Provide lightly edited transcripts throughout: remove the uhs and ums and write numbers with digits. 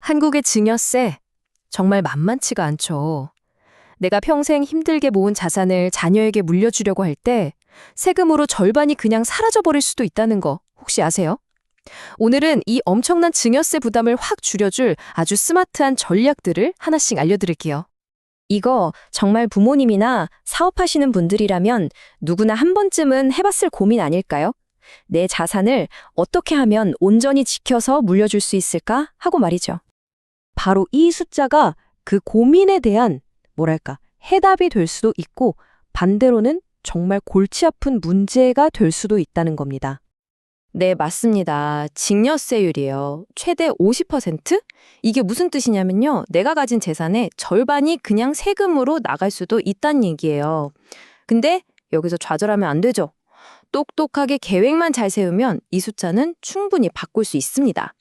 한국의 증여세 정말 만만치가 않죠. 내가 평생 힘들게 모은 자산을 자녀에게 물려주려고 할 때 세금으로 절반이 그냥 사라져버릴 수도 있다는 거 혹시 아세요? 오늘은 이 엄청난 증여세 부담을 확 줄여줄 아주 스마트한 전략들을 하나씩 알려드릴게요. 이거 정말 부모님이나 사업하시는 분들이라면 누구나 한 번쯤은 해봤을 고민 아닐까요? 내 자산을 어떻게 하면 온전히 지켜서 물려줄 수 있을까 하고 말이죠. 바로 이 숫자가 그 고민에 대한 해답이 될 수도 있고 반대로는 정말 골치 아픈 문제가 될 수도 있다는 겁니다. 네, 맞습니다. 증여세율이에요. 최대 50%? 이게 무슨 뜻이냐면요. 내가 가진 재산의 절반이 그냥 세금으로 나갈 수도 있다는 얘기예요. 근데 여기서 좌절하면 안 되죠. 똑똑하게 계획만 잘 세우면 이 숫자는 충분히 바꿀 수 있습니다.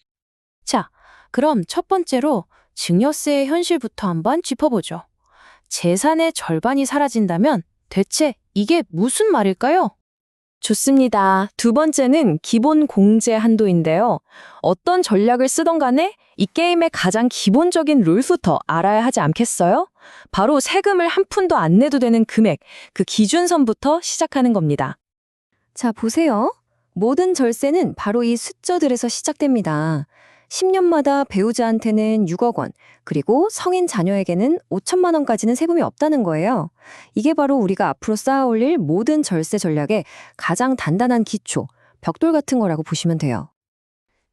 자, 그럼 첫 번째로 증여세의 현실부터 한번 짚어보죠. 재산의 절반이 사라진다면 대체 이게 무슨 말일까요? 좋습니다. 두 번째는 기본 공제 한도인데요. 어떤 전략을 쓰던 간에 이 게임의 가장 기본적인 룰부터 알아야 하지 않겠어요? 바로 세금을 한 푼도 안 내도 되는 금액, 그 기준선부터 시작하는 겁니다. 자, 보세요. 모든 절세는 바로 이 숫자들에서 시작됩니다. 10년마다 배우자한테는 6억 원, 그리고 성인 자녀에게는 5천만 원까지는 세금이 없다는 거예요. 이게 바로 우리가 앞으로 쌓아올릴 모든 절세 전략의 가장 단단한 기초, 벽돌 같은 거라고 보시면 돼요.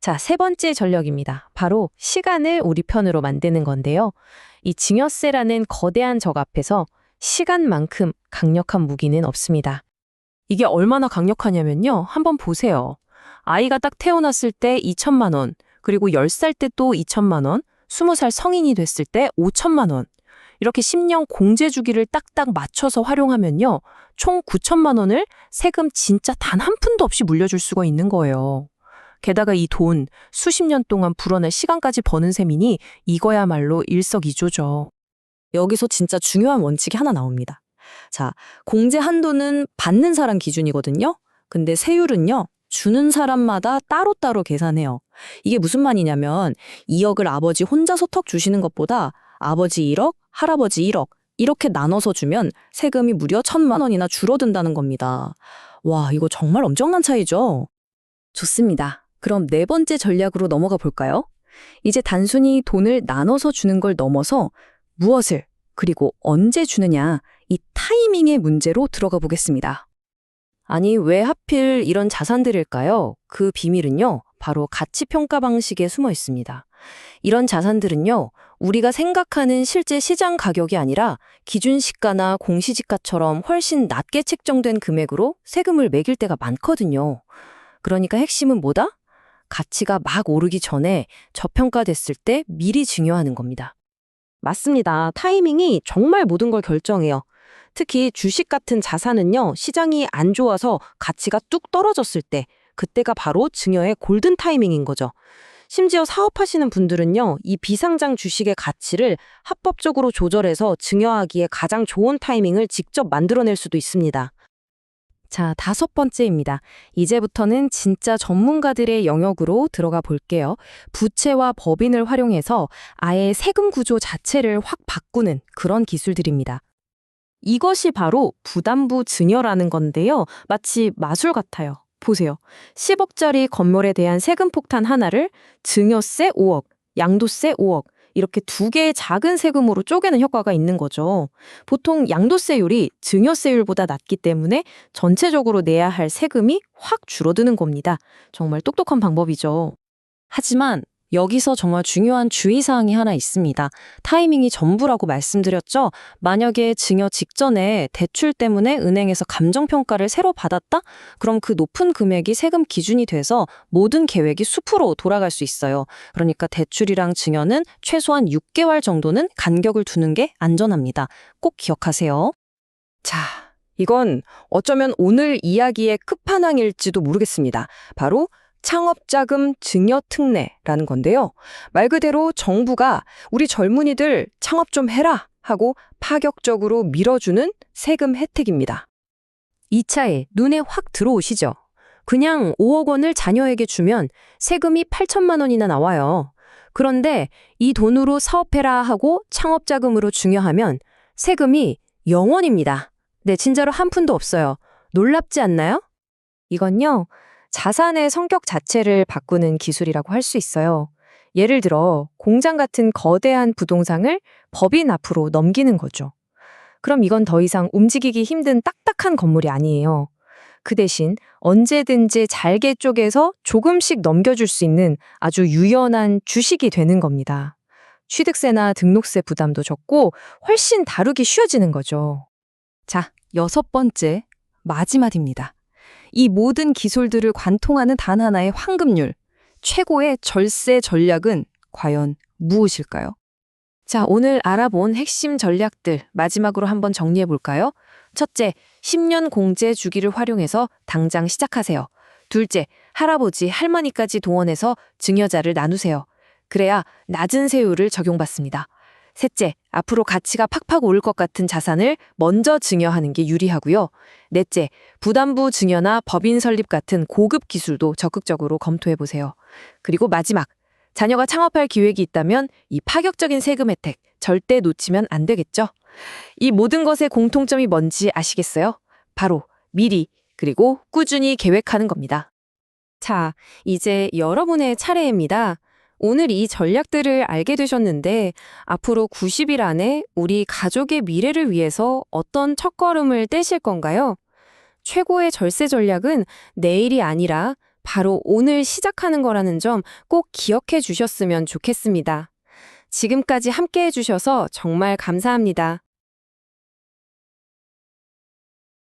자, 세 번째 전략입니다. 바로 시간을 우리 편으로 만드는 건데요. 이 증여세라는 거대한 적 앞에서 시간만큼 강력한 무기는 없습니다. 이게 얼마나 강력하냐면요. 한번 보세요. 아이가 딱 태어났을 때 2천만 원, 그리고 10살 때 또 2천만 원, 20살 성인이 됐을 때 5천만 원. 이렇게 10년 공제 주기를 딱딱 맞춰서 활용하면요. 총 9천만 원을 세금 진짜 단 한 푼도 없이 물려줄 수가 있는 거예요. 게다가 이 돈 수십 년 동안 불어날 시간까지 버는 셈이니 이거야말로 일석이조죠. 여기서 진짜 중요한 원칙이 하나 나옵니다. 자, 공제 한도는 받는 사람 기준이거든요. 근데 세율은요, 주는 사람마다 따로따로 계산해요. 이게 무슨 말이냐면 2억을 아버지 혼자서 턱 주시는 것보다 아버지 1억, 할아버지 1억 이렇게 나눠서 주면 세금이 무려 1,000만 원이나 줄어든다는 겁니다. 와, 이거 정말 엄청난 차이죠? 좋습니다. 그럼 네 번째 전략으로 넘어가 볼까요? 이제 단순히 돈을 나눠서 주는 걸 넘어서 무엇을, 그리고 언제 주느냐, 이 타이밍의 문제로 들어가 보겠습니다. 아니, 왜 하필 이런 자산들일까요? 그 비밀은요, 바로 가치평가 방식에 숨어 있습니다. 이런 자산들은요, 우리가 생각하는 실제 시장 가격이 아니라 기준시가나 공시지가처럼 훨씬 낮게 책정된 금액으로 세금을 매길 때가 많거든요. 그러니까 핵심은 뭐다? 가치가 막 오르기 전에 저평가됐을 때 미리 증여하는 겁니다. 맞습니다. 타이밍이 정말 모든 걸 결정해요. 특히 주식 같은 자산은요, 시장이 안 좋아서 가치가 뚝 떨어졌을 때, 그때가 바로 증여의 골든 타이밍인 거죠. 심지어 사업하시는 분들은요, 이 비상장 주식의 가치를 합법적으로 조절해서 증여하기에 가장 좋은 타이밍을 직접 만들어낼 수도 있습니다. 자, 다섯 번째입니다. 이제부터는 진짜 전문가들의 영역으로 들어가 볼게요. 부채와 법인을 활용해서 아예 세금 구조 자체를 확 바꾸는 그런 기술들입니다. 이것이 바로 부담부 증여라는 건데요. 마치 마술 같아요. 보세요. 10억짜리 건물에 대한 세금 폭탄 하나를 증여세 5억, 양도세 5억 이렇게 두 개의 작은 세금으로 쪼개는 효과가 있는 거죠. 보통 양도세율이 증여세율보다 낮기 때문에 전체적으로 내야 할 세금이 확 줄어드는 겁니다. 정말 똑똑한 방법이죠. 하지만 여기서 정말 중요한 주의사항이 하나 있습니다. 타이밍이 전부라고 말씀드렸죠? 만약에 증여 직전에 대출 때문에 은행에서 감정평가를 새로 받았다? 그럼 그 높은 금액이 세금 기준이 돼서 모든 계획이 숲으로 돌아갈 수 있어요. 그러니까 대출이랑 증여는 최소한 6개월 정도는 간격을 두는 게 안전합니다. 꼭 기억하세요. 자, 이건 어쩌면 오늘 이야기의 끝판왕일지도 모르겠습니다. 바로 창업자금 증여 특례라는 건데요. 말 그대로 정부가 우리 젊은이들 창업 좀 해라 하고 파격적으로 밀어주는 세금 혜택입니다. 이 차에 눈에 확 들어오시죠? 그냥 5억 원을 자녀에게 주면 세금이 8천만 원이나 나와요. 그런데 이 돈으로 사업해라 하고 창업 자금으로 중요하면 세금이 0원입니다. 네, 진짜로 한 푼도 없어요. 놀랍지 않나요? 이건요, 자산의 성격 자체를 바꾸는 기술이라고 할 수 있어요. 예를 들어, 공장 같은 거대한 부동산을 법인 앞으로 넘기는 거죠. 그럼 이건 더 이상 움직이기 힘든 딱딱한 건물이 아니에요. 그 대신 언제든지 잘게 쪼개서 조금씩 넘겨줄 수 있는 아주 유연한 주식이 되는 겁니다. 취득세나 등록세 부담도 적고 훨씬 다루기 쉬워지는 거죠. 자, 6번째, 마지막입니다. 이 모든 기술들을 관통하는 단 하나의 황금률, 최고의 절세 전략은 과연 무엇일까요? 자, 오늘 알아본 핵심 전략들 마지막으로 한번 정리해 볼까요? 첫째, 10년 공제 주기를 활용해서 당장 시작하세요. 둘째, 할아버지, 할머니까지 동원해서 증여자를 나누세요. 그래야 낮은 세율을 적용받습니다. 셋째, 앞으로 가치가 팍팍 오를 것 같은 자산을 먼저 증여하는 게 유리하고요. 넷째, 부담부 증여나 법인 설립 같은 고급 기술도 적극적으로 검토해 보세요. 그리고 마지막, 자녀가 창업할 기획이 있다면 이 파격적인 세금 혜택 절대 놓치면 안 되겠죠? 이 모든 것의 공통점이 뭔지 아시겠어요? 바로 미리 그리고 꾸준히 계획하는 겁니다. 자, 이제 여러분의 차례입니다. 오늘 이 전략들을 알게 되셨는데 앞으로 90일 안에 우리 가족의 미래를 위해서 어떤 첫걸음을 떼실 건가요? 최고의 절세 전략은 내일이 아니라 바로 오늘 시작하는 거라는 점 꼭 기억해 주셨으면 좋겠습니다. 지금까지 함께 해주셔서 정말 감사합니다.